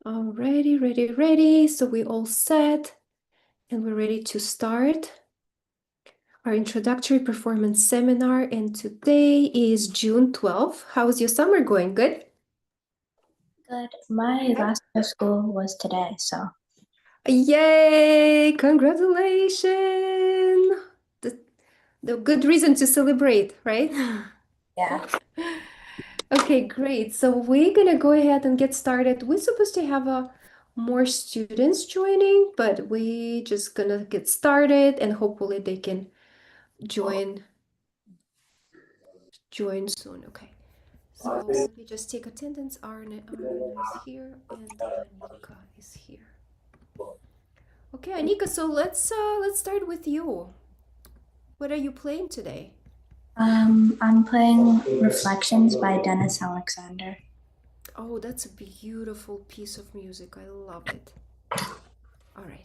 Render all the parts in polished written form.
Alrighty, ready. So we all set and we're ready to start our introductory performance seminar. And today is June 12th. How's your summer going? Good? Good. My last day of school was today, so. Yay! Congratulations! The good reason to celebrate, right? Yeah. Okay, great. So we're gonna go ahead and get started. We're supposed to have more students joining, but we just gonna get started and hopefully they can join soon. Okay. So let me just take attendance. Arna is here and Anika is here. Okay, Anika, so let's start with you. What are you playing today? I'm playing Reflections by Dennis Alexander. Oh, that's a beautiful piece of music. I love it. All right.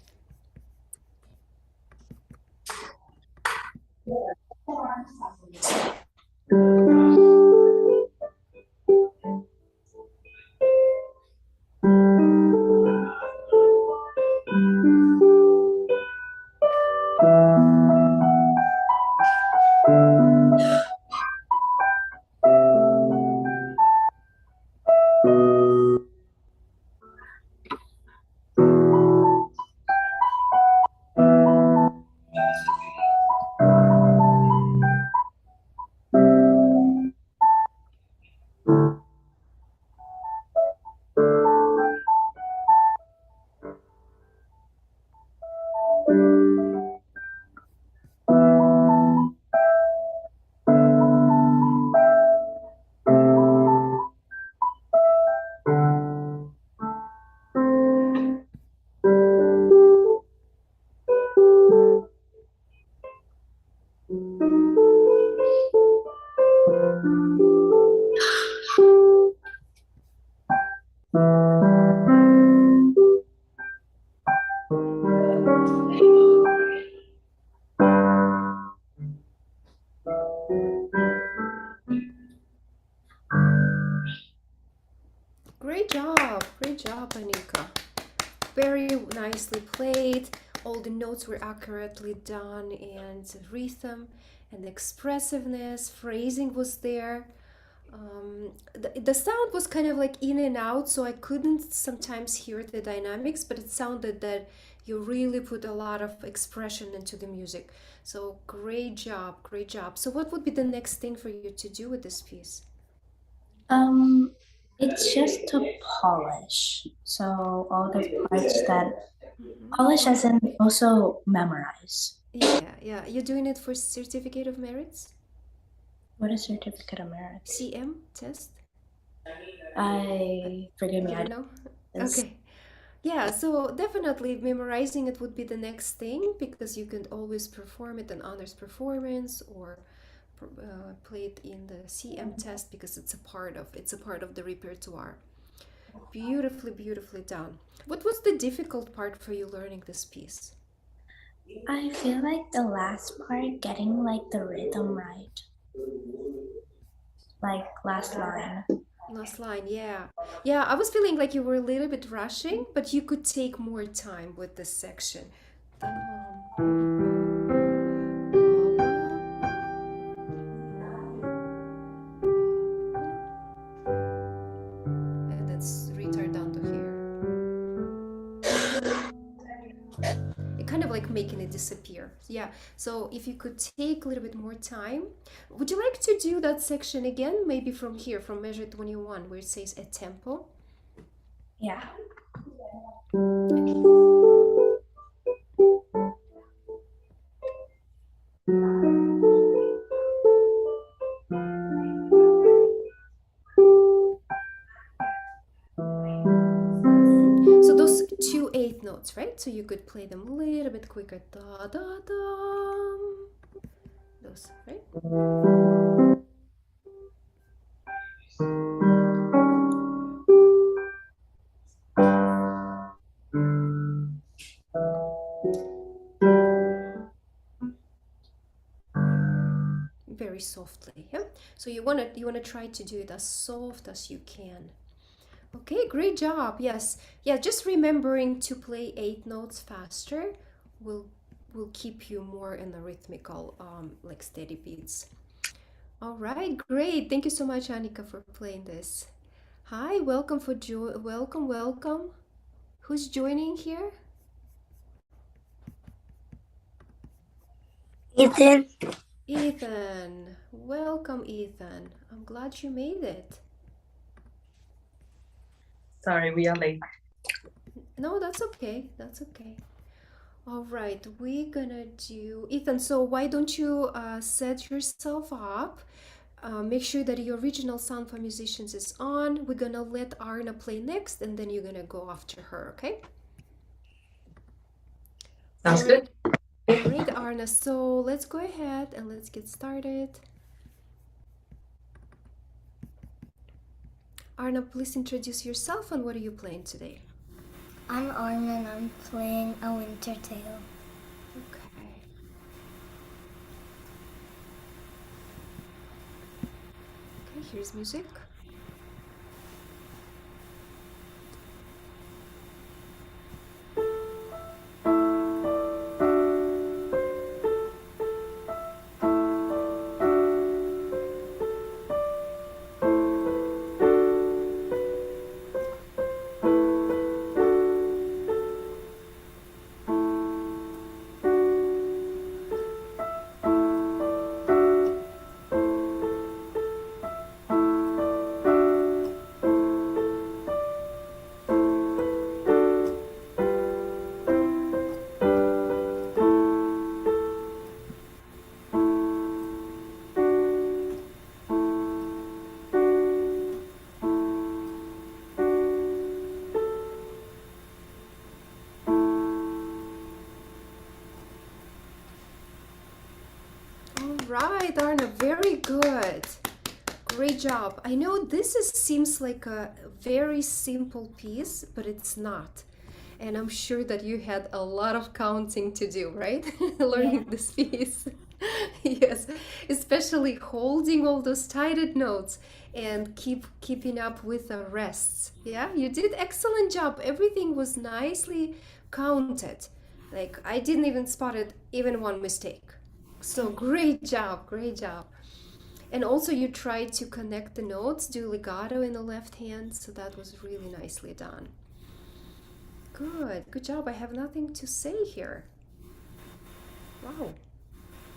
Great job, Anika. Very nicely played. All the notes were accurately done, and the rhythm and expressiveness, phrasing was there. The sound was kind of like in and out, so I couldn't sometimes hear the dynamics, but it sounded that you really put a lot of expression into the music. So great job, great job. So what would be the next thing for you to do with this piece? It's just to polish. So all the parts that Mm-hmm. polish as in also memorize. Yeah. You're doing it for Certificate of Merits? What is certificate of merit? CM test? Forgive me, You I don't know? don't. Okay. Yeah, so definitely memorizing it would be the next thing because you can always perform it in honors performance or play it in the CM test because it's a part of the repertoire. Beautifully done. What was the difficult part for you learning this piece? I feel like the last part, getting like the rhythm right. Like last line. Last line, yeah. Yeah, I was feeling like you were a little bit rushing, but you could take more time with this section. And let's retard down to here. It kind of like making it disappear. Yeah, so if you could take a little bit more time, would you like to do that section again? Maybe from here, from measure 21, where it says a tempo. Yeah. So those 2/8 notes, right? So you could play them a little bit quicker. Da da da. Those, right? Very softly, yeah. So you wanna try to do it as soft as you can. Okay, great job. Yes. Yeah, just remembering to play 8 notes faster will will keep you more in the rhythmical like steady beats. All right, great. Thank you so much, Annika, for playing this. Hi, welcome welcome. Who's joining here? Ethan. Ethan. Welcome, Ethan. I'm glad you made it. Sorry, we are late. No, that's okay. That's okay. All right, we're gonna do Ethan. So why don't you set yourself up? Make sure that your original sound for musicians is on. We're gonna let Arna play next, and then you're gonna go after her. Okay? Sounds good. Great, Arna. So let's go ahead and let's get started. Arna, please introduce yourself and what are you playing today? I'm Arna and I'm playing a winter tale. Okay. Okay, here's music. All right, Arna, very good. Great job. I know seems like a very simple piece, but it's not. And I'm sure that you had a lot of counting to do, right? Learning this piece. Yes, especially holding all those tighted notes and keeping up with the rests. Yeah, you did excellent job. Everything was nicely counted. Like I didn't even spot it even one mistake. So great job, great job. And also you tried to connect the notes, do legato in the left hand, so that was really nicely done. Good job. I have nothing to say here. Wow,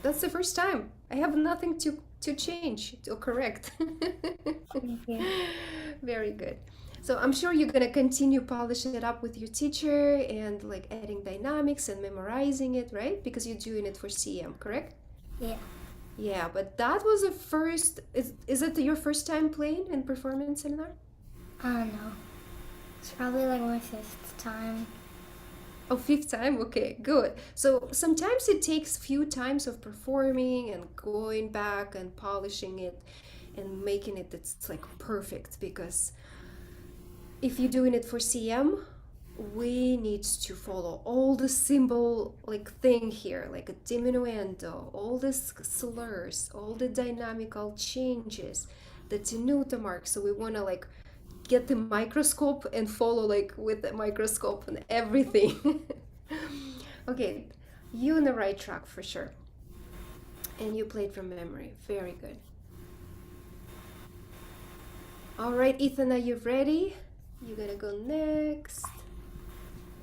that's the first time. I have nothing to change or correct. Thank you. Very good. So I'm sure you're gonna continue polishing it up with your teacher and like adding dynamics and memorizing it, right? Because you're doing it for CM, correct? Yeah. Yeah, but that was a first. Is it your first time playing in performance seminar? No. It's probably like my 5th time. Oh, fifth time? Okay, good. So sometimes it takes few times of performing and going back and polishing it and making it it's like perfect because if you're doing it for CM, we need to follow all the symbol like thing here, like a diminuendo, all the slurs, all the dynamical changes, the tenuto mark. So we want to like get the microscope and follow like with the microscope and everything. Okay, you on the right track for sure. And you played from memory. Very good. All right, Ethan, are you ready? You're gonna go next.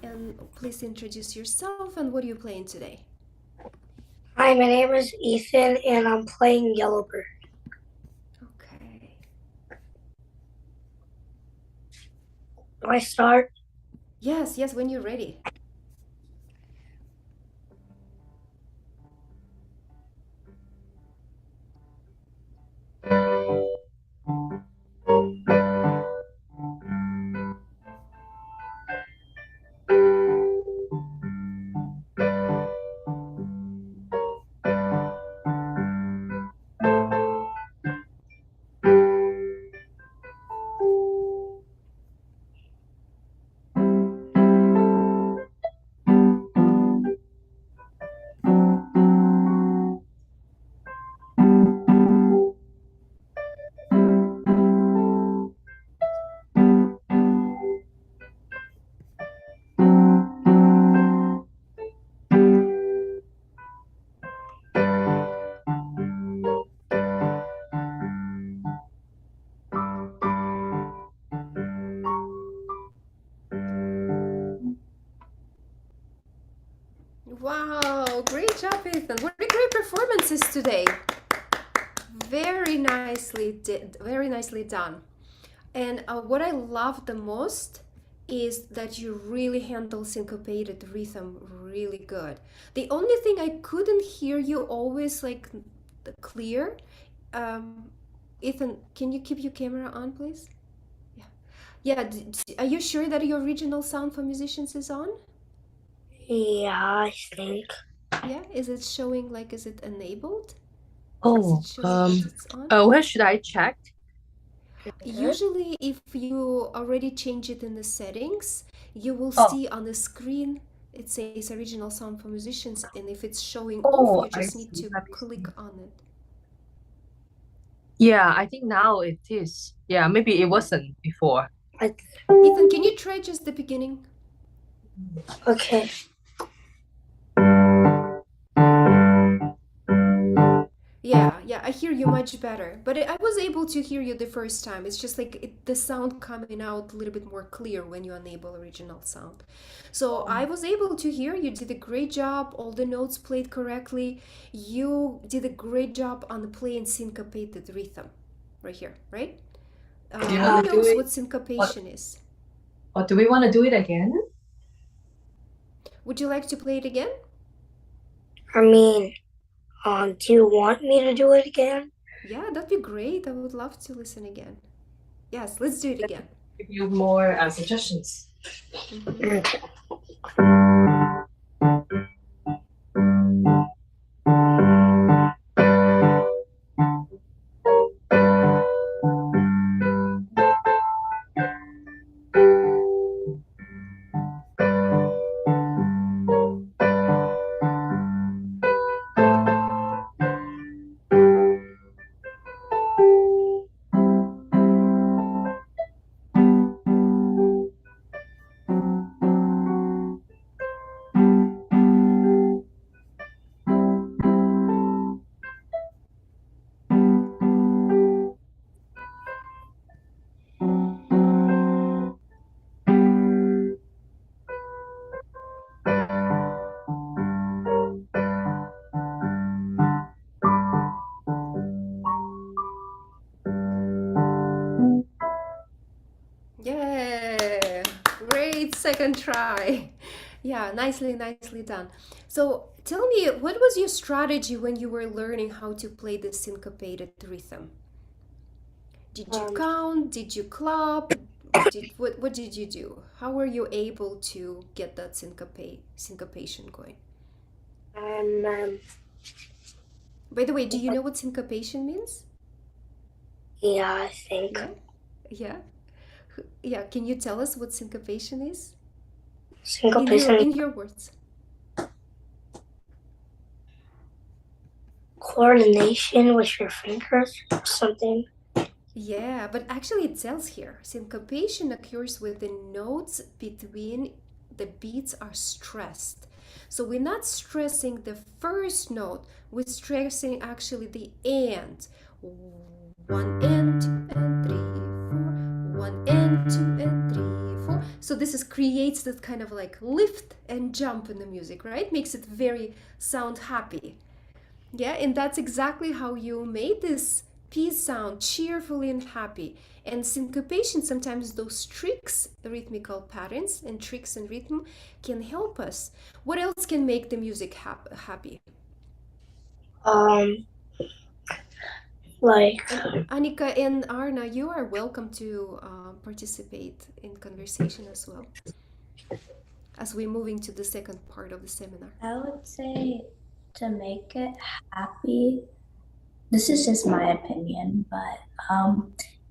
And please introduce yourself and what are you playing today? Hi, my name is Ethan, and I'm playing Yellowbird. Okay. Do I start? Yes, when you're ready. Wow, great job, Ethan. What a great performances today. Very nicely done. And what I love the most is that you really handle syncopated rhythm really good. The only thing I couldn't hear you always like clear. Um, Ethan, can you keep your camera on, please? Yeah. Yeah, are you sure that your original sound for musicians is on? Yeah, I think. Yeah, is it showing like is it enabled? Is Oh, it showing that it's on? where should I check? Usually, if you already change it in the settings, you will Oh. see on the screen it says original sound for musicians, and if it's showing off, Oh, you I just need see. to Let me click see. on it. Yeah, I think now it is. Yeah, maybe it wasn't before. Ethan, can you try just the beginning? Okay. Yeah, I hear you much better. But I was able to hear you the first time. It's just like the sound coming out a little bit more clear when you enable original sound. So I was able to hear you did a great job. All the notes played correctly. You did a great job on the playing syncopated rhythm right here, right? Yeah, Who do knows it. what syncopation is? Or do we want to do it again? Would you like to play it again? I mean, do you want me to do it again? Yeah, that'd be great. I would love to listen again. Yes, let's do it again. Give you more suggestions. Mhm. Okay. Yeah, great second try. Yeah, nicely done. So tell me, what was your strategy when you were learning how to play the syncopated rhythm? Did you Um, count? Did you clap? What did you do? How were you able to get that syncopation going? um, By the way, do you know what syncopation means? yeah, I think. Yeah, yeah, yeah. Can you tell us what syncopation is Syncopation, in your words? coordination with your fingers, something. Yeah, but actually it tells here syncopation occurs when the notes between the beats are stressed. So we're not stressing the first note, we're stressing actually the and. One and two and three, four. One and two and three, four. So this is creates that kind of like lift and jump in the music, right? Makes it very sound happy. Yeah, and that's exactly how you made this piece sound cheerfully and happy. And syncopation, sometimes those tricks, rhythmical patterns and tricks in rhythm can help us. What else can make the music happy? Um, like, And Annika and Arna, you are welcome to participate in conversation as well as we're moving to the second part of the seminar. I would say to make it happy, this is just my opinion, but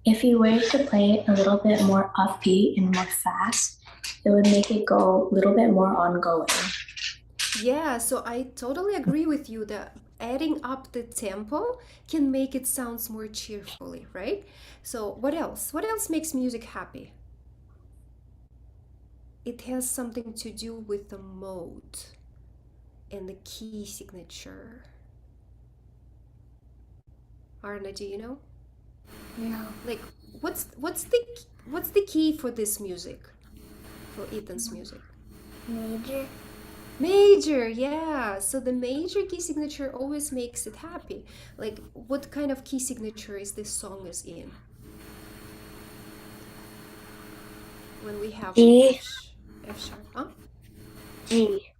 if you were to play it a little bit more upbeat and more fast, it would make it go a little bit more ongoing. Yeah, so I totally agree with you that adding up the tempo can make it sounds more cheerfully, right? So what else? What else makes music happy? It has something to do with the mode and the key signature. Arna, do you know? No. Like what's the key for this music? For Ethan's music? major. Major, yeah. So the major key signature always makes it happy. Like, what kind of key signature is this song is in? When we have G, F sharp, huh? G.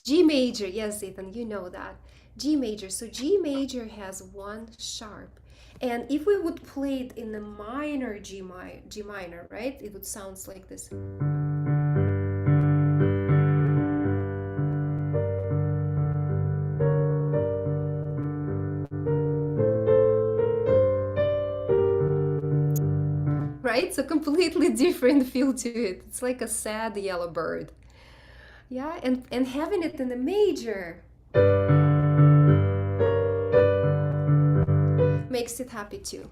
G major, yes, Ethan, you know that. G major. So G major has one sharp. And if we would play it in the minor G minor, right? It would sound like this. Right? So completely different feel to it. It's like a sad yellow bird. Yeah, and having it in the major makes it happy too.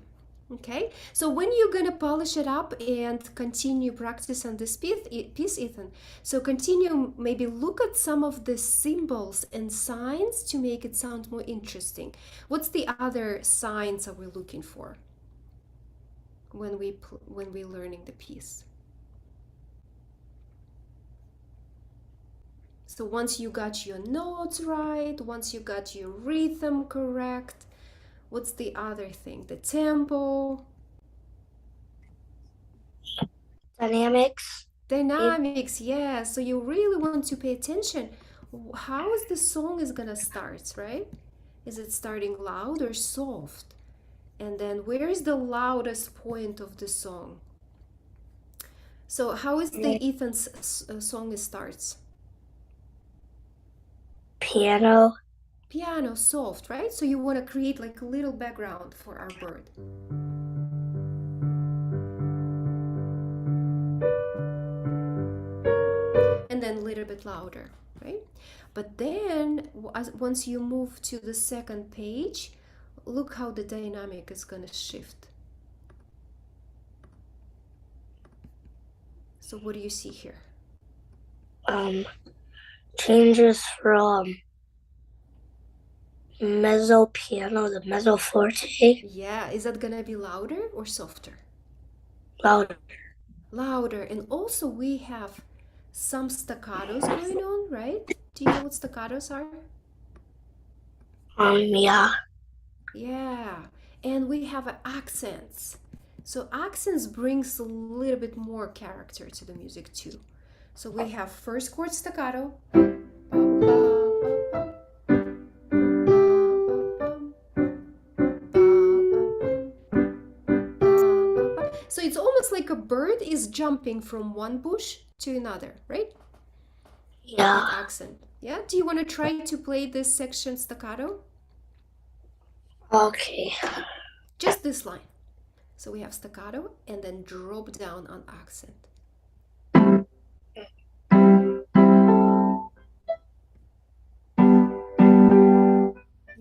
Okay, so when you're gonna polish it up and continue practice on this piece, Ethan, so continue, maybe look at some of the symbols and signs to make it sound more interesting. What's the other signs are we looking for when we're learning the piece? So once you got your notes right, once you got your rhythm correct, what's the other thing? The tempo, Dynamics. dynamics, yeah. So you really want to pay attention. How is the song is gonna start, right? Is it starting loud or soft? And then where is the loudest point of the song? So how is the Ethan's song starts? Piano. Piano, soft, right? So you want to create like a little background for our bird. And then a little bit louder, right? But then once you move to the second page, look how the dynamic is going to shift. So what do you see here? Changes from mezzo piano to mezzo forte. Yeah, is that going to be louder or softer? Louder. Louder. And also we have some staccatos going on, right? Do you know what staccatos are? Yeah. Yeah, and we have accents. So accents brings a little bit more character to the music too. So we have first chord staccato. So it's almost like a bird is jumping from one bush to another, right? Yeah. With accent. Yeah, do you want to try to play this section staccato? Okay. Just this line. So we have staccato and then drop down on accent.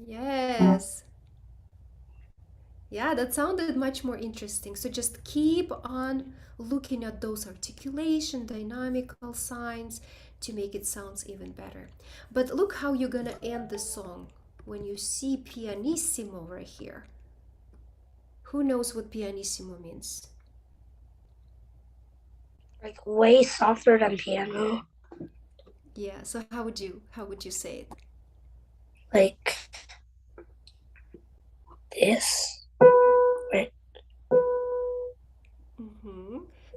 Yes. Yeah, that sounded much more interesting. So just keep on looking at those articulation, dynamical signs to make it sounds even better. But look how you're gonna end the song when you see pianissimo right here. Who knows what pianissimo means? Like way softer than piano. Yeah, so how would you say it? Like this. Right.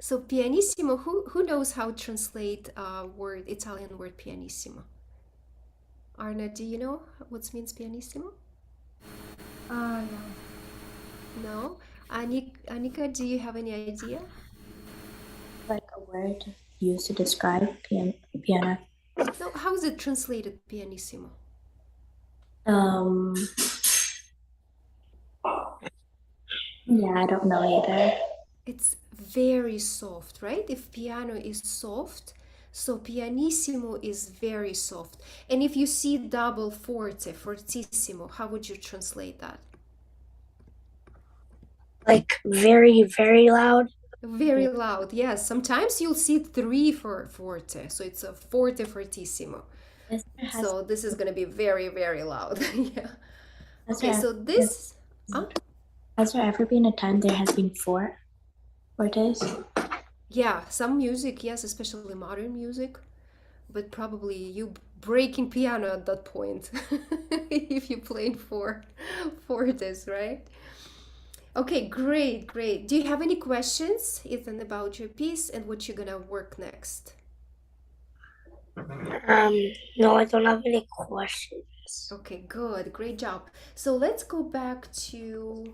So pianissimo, who knows how to translate Italian word pianissimo? Arna, do you know what means pianissimo? No. No? Anika, do you have any idea? Like a word used to describe piano. No, how is it translated pianissimo? Yeah, I don't know either. It's very soft, right? If piano is soft, so pianissimo is very soft. And if you see double forte, fortissimo, how would you translate that? Like very, very loud. Very loud, yes. Sometimes you'll see three for forte, so it's a forte fortissimo. So this is going to be very, very loud. Yeah. Okay, so this. Has there ever been a time there has been four fortes? Yeah, some music, yes, especially modern music. But probably breaking piano at that point if you're playing for this, right? Okay, great, great. Do you have any questions, Ethan, about your piece and what you're gonna work next? No, I don't have any questions. Okay, good, great job. So let's go back to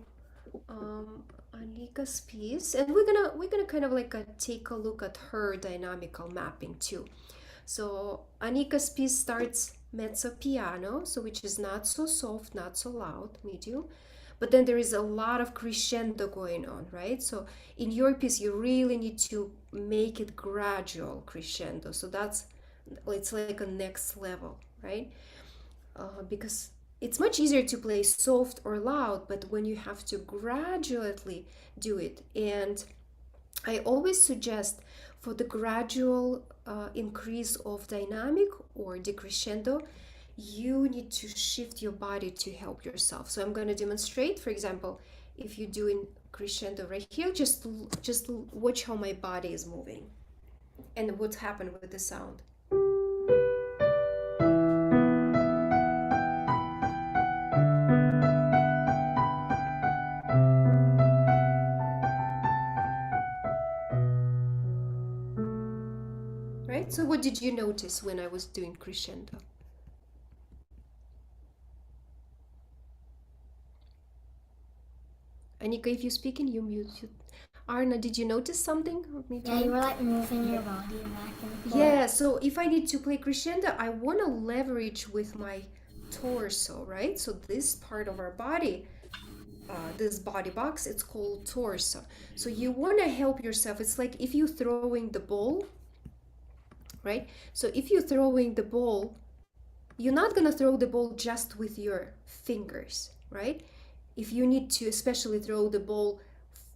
Anika's piece, and we're gonna kind of like take a look at her dynamical mapping too. So Anika's piece starts mezzo piano, so which is not so soft, not so loud, medium. But then there is a lot of crescendo going on, right? So in your piece, you really need to make it gradual crescendo. So it's like a next level, right? Because it's much easier to play soft or loud, but when you have to gradually do it. And I always suggest for the gradual increase of dynamic or decrescendo, you need to shift your body to help yourself. So I'm going to demonstrate. For example, if you're doing crescendo right here, just watch how my body is moving and what's happened with the sound. Right? So what did you notice when I was doing crescendo? Anika, if you're speaking, you mute. Arna, did you notice something? Yeah, you were like moving your body back and forth. Yeah, so if I need to play crescendo, I want to leverage with my torso, right? So this part of our body, this body box, it's called torso. So you want to help yourself. It's like if you're throwing the ball, right? So if you're throwing the ball, you're not going to throw the ball just with your fingers, right? If you need to especially throw the ball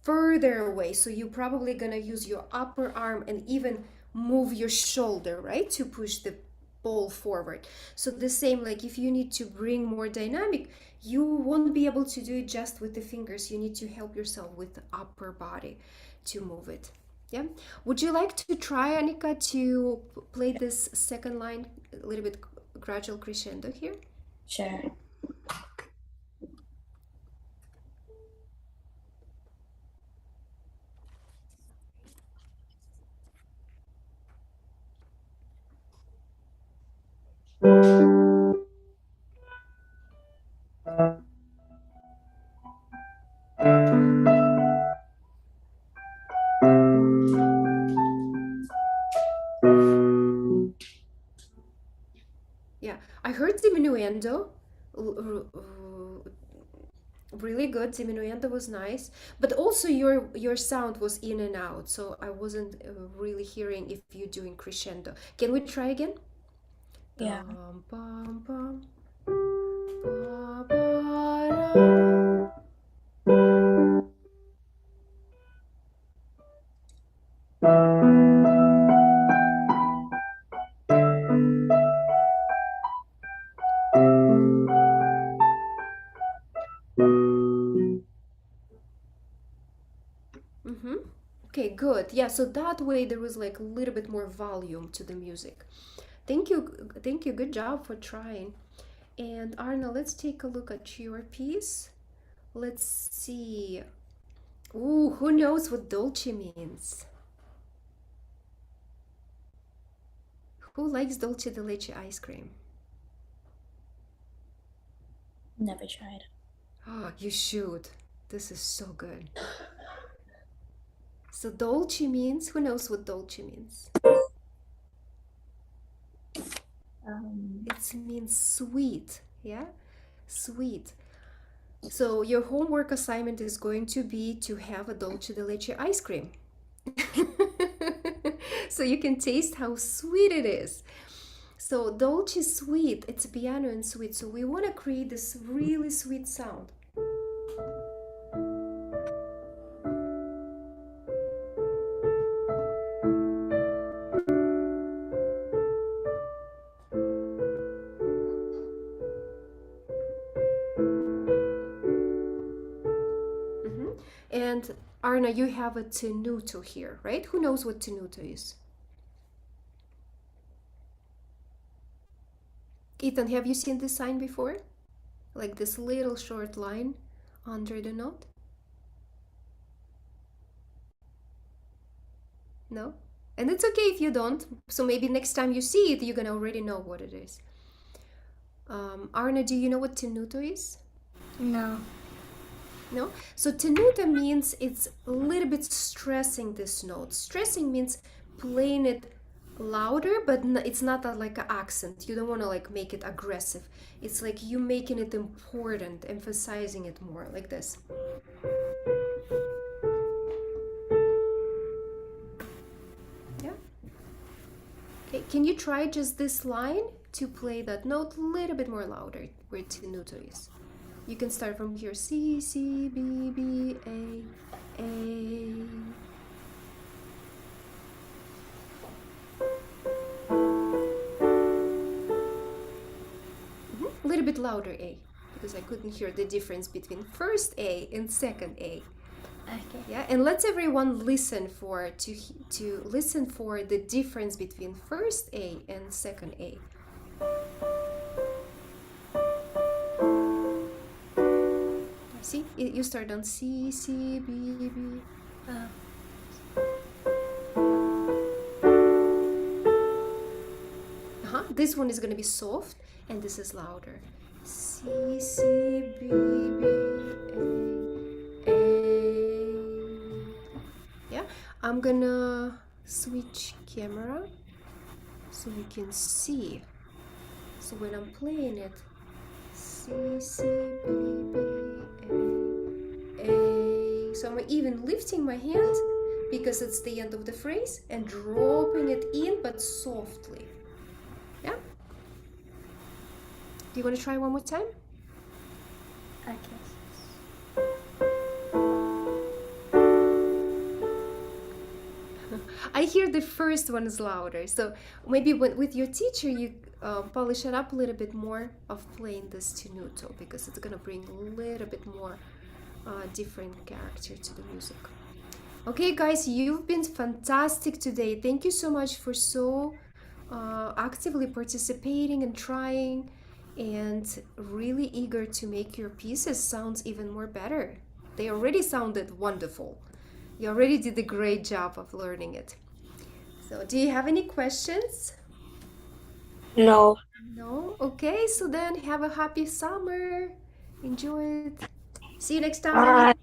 further away, so you're probably going to use your upper arm and even move your shoulder, right, to push the ball forward. So the same, like if you need to bring more dynamic, you won't be able to do it just with the fingers. You need to help yourself with the upper body to move it. Yeah. Would you like to try, Anika, to play this second line a little bit gradual crescendo here? Sure. Yeah, I heard diminuendo. Really good. Diminuendo was nice, but also your sound was in and out, so I wasn't really hearing if you're doing crescendo. Can we try again? Yeah. Bum, bum, bum. Ba, ba, da. Mm-hmm. Okay, good. Yeah, so that way there was like a little bit more volume to the music. Thank you, thank you. Good job for trying. And Arna, let's take a look at your piece. Let's see. Ooh, who knows what dolce means? Who likes dolce de leche ice cream? Never tried. Oh, you should. This is so good. So dolce means, who knows what dolce means? It means sweet, yeah? Sweet. So your homework assignment is going to be to have a dolce de leche ice cream. So you can taste how sweet it is. So dolce is sweet, it's piano and sweet. So we want to create this really sweet sound. And Arna, you have a tenuto here, right? Who knows what tenuto is? Ethan, have you seen this sign before? Like this little short line under the note? No? And it's okay if you don't. So maybe next time you see it, you're gonna already know what it is. Arna, do you know what tenuto is? No. No? So tenuto means it's a little bit stressing this note. Stressing means playing it louder, but it's not like an accent. You don't want to like make it aggressive. It's like you making it important, emphasizing it more, like this. Yeah? Okay, can you try just this line to play that note a little bit more louder where tenuto is? You can start from here. C, C, B, B, A, A. A little bit louder A, because I couldn't hear the difference between first A and second A. Okay. Yeah, and let's everyone listen to listen for the difference between first A and second A. See, you start on C, C, B, B. This one is gonna be soft, and this is louder. C, C, B, B, A. Yeah, I'm gonna switch camera so you can see. So when I'm playing it, C, C, B, B, A. So I'm even lifting my hand because it's the end of the phrase and dropping it in, but softly. Yeah? Do you want to try one more time? Okay. I hear the first one is louder, so maybe with your teacher you polish it up a little bit more of playing this tenuto, because it's gonna bring a little bit more different character to the music. Okay guys, you've been fantastic today. Thank you so much for so actively participating and trying, and really eager to make your pieces sound even more better. They already sounded wonderful. You already did a great job of learning it. So do you have any questions? No. No? Okay, so then have a happy summer. Enjoy it. See you next time. Bye.